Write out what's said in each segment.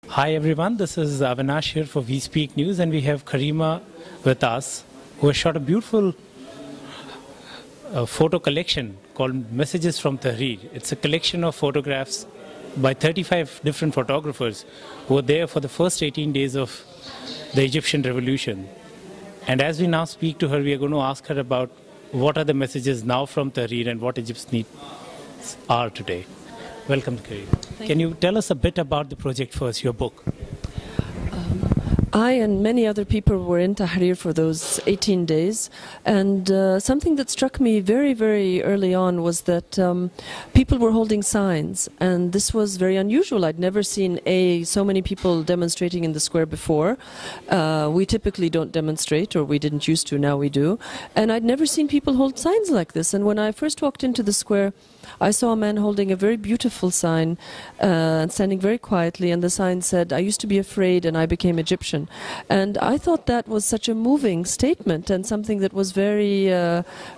Hi everyone, this is Avinash here for We Speak News, and we have Karima with us, who has shot a beautiful photo collection called Messages from Tahrir. It's a collection of photographs by 35 different photographers who were there for the first 18 days of the Egyptian revolution. And as we now speak to her, we are going to ask her about what are the messages now from Tahrir and what Egypt's needs are today. Welcome, Karima. Can you tell us a bit about the project first, your book? I and many other people were in Tahrir for those 18 days, and something that struck me very, very early on was that people were holding signs, and this was very unusual. I'd never seen so many people demonstrating in the square before. We typically don't demonstrate, or we didn't used to, now we do. And I'd never seen people hold signs like this. And when I first walked into the square, I saw a man holding a very beautiful sign and standing very quietly, and the sign said, "I used to be afraid and I became Egyptian." And I thought that was such a moving statement and something that was very,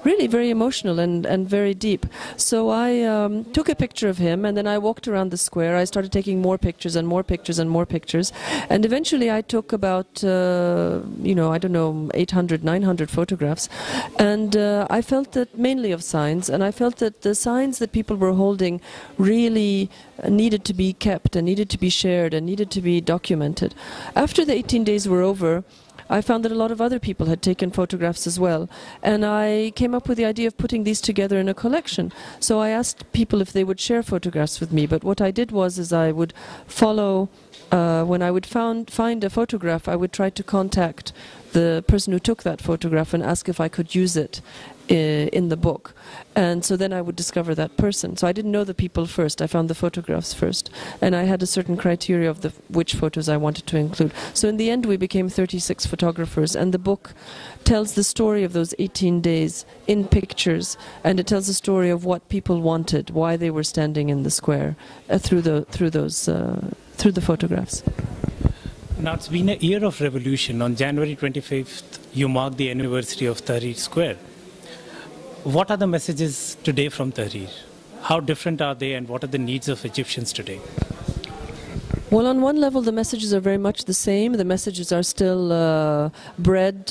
really very emotional and very deep. So I took a picture of him, and then I walked around the square. I started taking more pictures and more pictures and more pictures. And eventually I took about, I don't know, 800, 900 photographs. And I felt that mainly of signs, and I felt that the signs that people were holding really needed to be kept and needed to be shared and needed to be documented. After the 18 days were over, I found that a lot of other people had taken photographs as well, and I came up with the idea of putting these together in a collection. So I asked people if they would share photographs with me, but what I did was I would follow, when I would find a photograph, I would try to contact the person who took that photograph and ask if I could use it in the book. And so then I would discover that person. So I didn't know the people first, I found the photographs first, and I had a certain criteria of which photos I wanted to include. So in the end we became 36 photographers, and the book tells the story of those 18 days in pictures, and it tells the story of what people wanted, why they were standing in the square through the photographs. Now, it's been a year of revolution. On January 25th, you mark the anniversary of Tharir Square. What are the messages today from Tahrir? How different are they, and what are the needs of Egyptians today? Well, on one level, the messages are very much the same. The messages are still bread,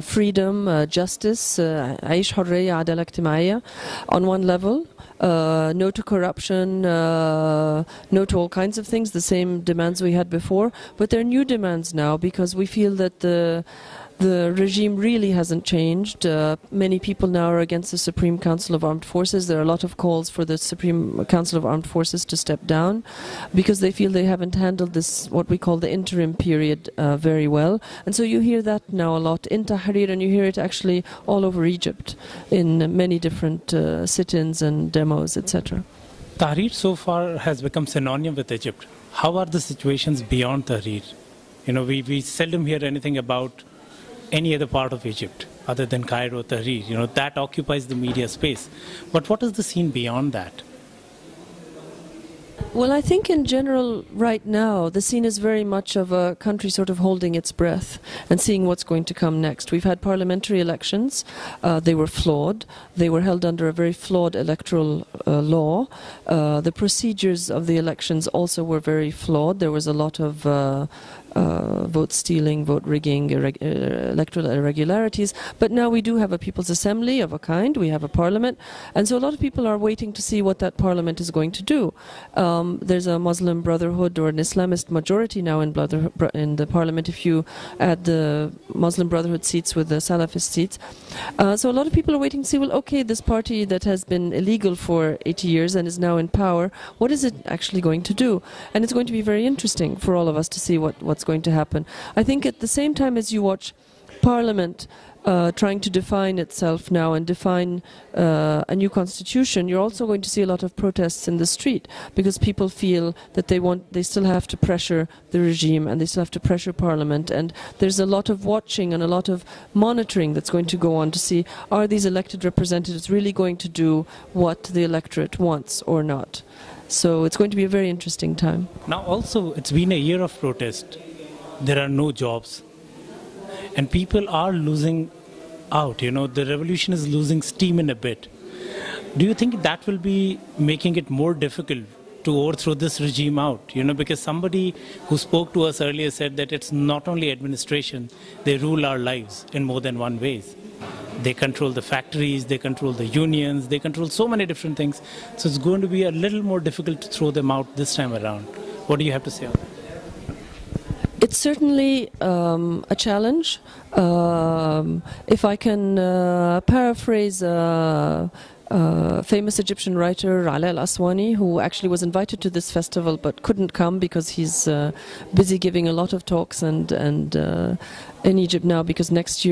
freedom, justice, عيش حرية عدالة اجتماعية, on one level. No to corruption, no to all kinds of things, the same demands we had before. But there are new demands now, because we feel that the regime really hasn't changed. Many people now are against the Supreme Council of Armed Forces. There are a lot of calls for the Supreme Council of Armed Forces to step down, because they feel they haven't handled this, what we call the interim period, very well. And so you hear that now a lot in Tahrir, and you hear it actually all over Egypt in many different sit-ins and demos, etc. Tahrir so far has become synonym with Egypt. How are the situations beyond Tahrir? We seldom hear anything about any other part of Egypt other than Cairo, Tahrir. That occupies the media space. But what is the scene beyond that? Well, I think in general right now the scene is very much of a country sort of holding its breath and seeing what's going to come next. We've had parliamentary elections. They were flawed. They were held under a very flawed electoral law. The procedures of the elections also were very flawed. There was a lot of vote stealing, vote rigging, electoral irregularities. But now we do have a People's Assembly of a kind. We have a parliament. And so a lot of people are waiting to see what that parliament is going to do. There's a Muslim Brotherhood or an Islamist majority now in the parliament, if you add the Muslim Brotherhood seats with the Salafist seats. So a lot of people are waiting to see, well, okay, this party that has been illegal for 80 years and is now in power, what is it actually going to do? And it's going to be very interesting for all of us to see what's going to happen. I think at the same time as you watch Parliament trying to define itself now and define a new constitution, you're also going to see a lot of protests in the street, because people feel that they still have to pressure the regime, and they still have to pressure Parliament, and there's a lot of watching and a lot of monitoring that's going to go on to see, are these elected representatives really going to do what the electorate wants or not? So it's going to be a very interesting time. Now also, it's been a year of protest. There are no jobs, and people are losing out. The revolution is losing steam in a bit. Do you think that will be making it more difficult to overthrow this regime out, because somebody who spoke to us earlier said that it's not only administration, they rule our lives in more than one ways. They control the factories, they control the unions, they control so many different things. So it's going to be a little more difficult to throw them out this time around. What do you have to say on that? It's certainly a challenge. If I can paraphrase famous Egyptian writer Ala al-Aswani, who actually was invited to this festival but couldn't come because he's busy giving a lot of talks and in Egypt now, because next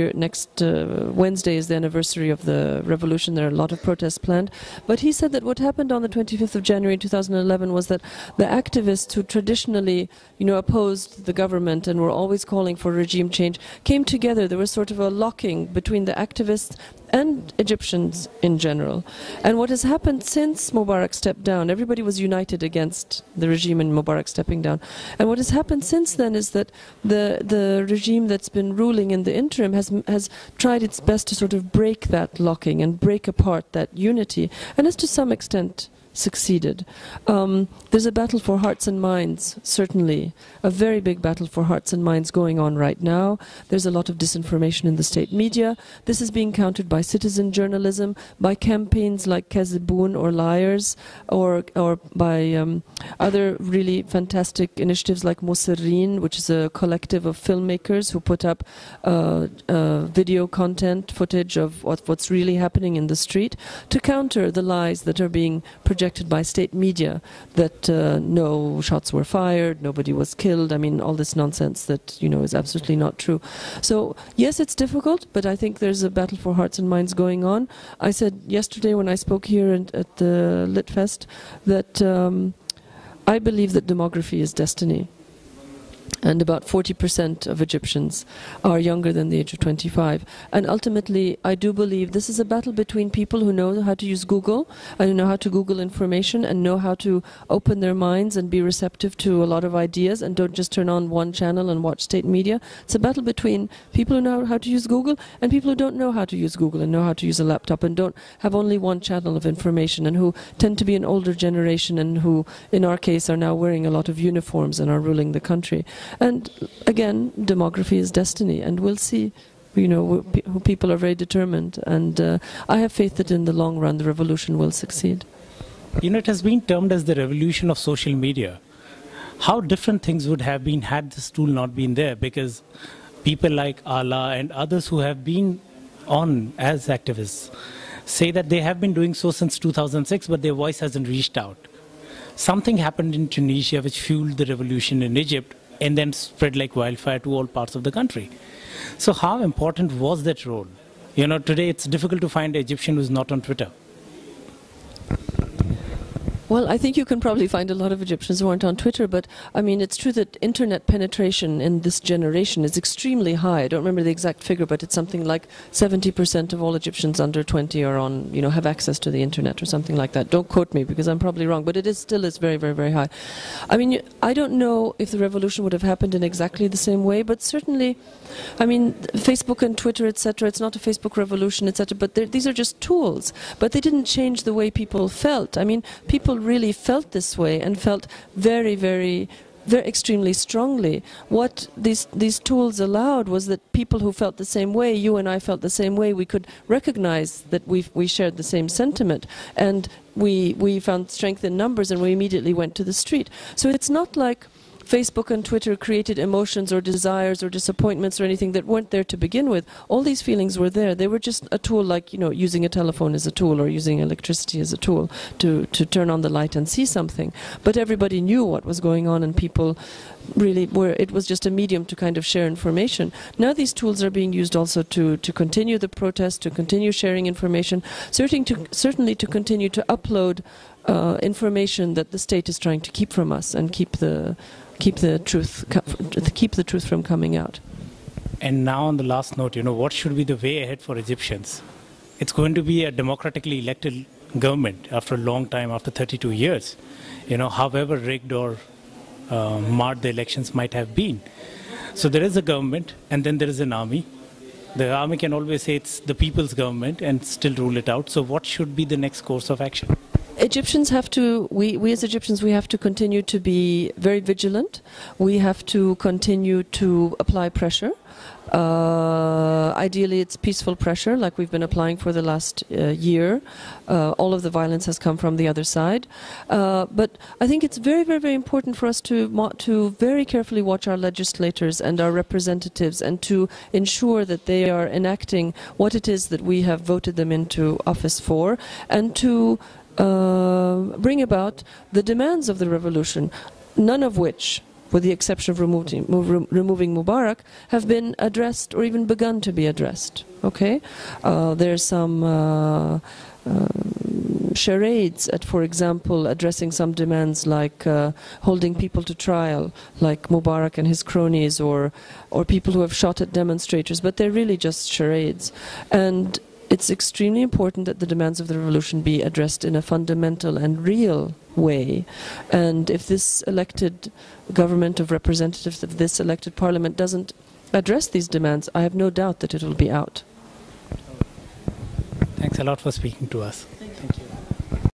Wednesday is the anniversary of the revolution. There are a lot of protests planned. But he said that what happened on the 25th of January 2011 was that the activists who traditionally, opposed the government and were always calling for regime change came together. There was sort of a locking between the activists and Egyptians in general. And what has happened since Mubarak stepped down, everybody was united against the regime and Mubarak stepping down. And what has happened since then is that the regime that's been ruling in the interim has tried its best to sort of break that locking and break apart that unity, and has to some extent succeeded. There's a battle for hearts and minds, certainly, a very big battle for hearts and minds going on right now. There's a lot of disinformation in the state media. This is being countered by citizen journalism, by campaigns like Kaziboun or Liars, or by other really fantastic initiatives like Musirrin, which is a collective of filmmakers who put up video content, footage of what's really happening in the street, to counter the lies that are being projected by state media, that no shots were fired, nobody was killed. I mean, all this nonsense that is absolutely not true. So yes, it's difficult, but I think there's a battle for hearts and minds going on. I said yesterday when I spoke here at the Litfest that I believe that demography is destiny. And about 40% of Egyptians are younger than the age of 25. And ultimately, I do believe this is a battle between people who know how to use Google, and who know how to Google information, and know how to open their minds and be receptive to a lot of ideas, and don't just turn on one channel and watch state media. It's a battle between people who know how to use Google and people who don't know how to use Google and know how to use a laptop and don't have only one channel of information, and who tend to be an older generation, and who, in our case, are now wearing a lot of uniforms and are ruling the country. And again, demography is destiny, and we'll see. People are very determined, and I have faith that in the long run the revolution will succeed. It has been termed as the revolution of social media. How different things would have been had this tool not been there, because people like Ala and others who have been on as activists say that they have been doing so since 2006, but their voice hasn't reached out. Something happened in Tunisia which fueled the revolution in Egypt, and then spread like wildfire to all parts of the country. So how important was that role? Today it's difficult to find an Egyptian who's not on Twitter. Well, I think you can probably find a lot of Egyptians who aren't on Twitter, but I mean, it's true that internet penetration in this generation is extremely high. I don't remember the exact figure, but it's something like 70% of all Egyptians under 20 are on, have access to the internet or something like that. Don't quote me because I'm probably wrong, but it is still very, very, very high. I mean, I don't know if the revolution would have happened in exactly the same way, but certainly, I mean, Facebook and Twitter, etc., it's not a Facebook revolution, etc., but these are just tools. But they didn't change the way people felt. I mean, people really felt this way and felt very, very extremely strongly. What these tools allowed was that people who felt the same way, you and I felt the same way, we could recognize that we shared the same sentiment, and we found strength in numbers, and we immediately went to the street. So it's not like Facebook and Twitter created emotions or desires or disappointments or anything that weren't there to begin with. All these feelings were there. They were just a tool, like, using a telephone as a tool, or using electricity as a tool to turn on the light and see something. But everybody knew what was going on, and people really it was just a medium to kind of share information. Now these tools are being used also to continue the protest, to continue sharing information, certainly to continue to upload information that the state is trying to keep from us, and keep the truth from coming out. And now on the last note, what should be the way ahead for Egyptians? It's going to be a democratically elected government after a long time, after 32 years. However rigged or marred the elections might have been. So there is a government, and then there is an army. The army can always say it's the people's government and still rule it out. So what should be the next course of action? Egyptians have to, we as Egyptians, we have to continue to be very vigilant. We have to continue to apply pressure. Ideally, it's peaceful pressure, like we've been applying for the last year. All of the violence has come from the other side. But I think it's very, very, very important for us to very carefully watch our legislators and our representatives and to ensure that they are enacting what it is that we have voted them into office for, and to bring about the demands of the revolution, none of which, with the exception of removing Mubarak, have been addressed or even begun to be addressed. Okay, there's some charades at, for example, addressing some demands like holding people to trial, like Mubarak and his cronies, or people who have shot at demonstrators, but they're really just charades. And it's extremely important that the demands of the revolution be addressed in a fundamental and real way. And if this elected government of representatives, if this elected parliament doesn't address these demands, I have no doubt that it will be out. Thanks a lot for speaking to us.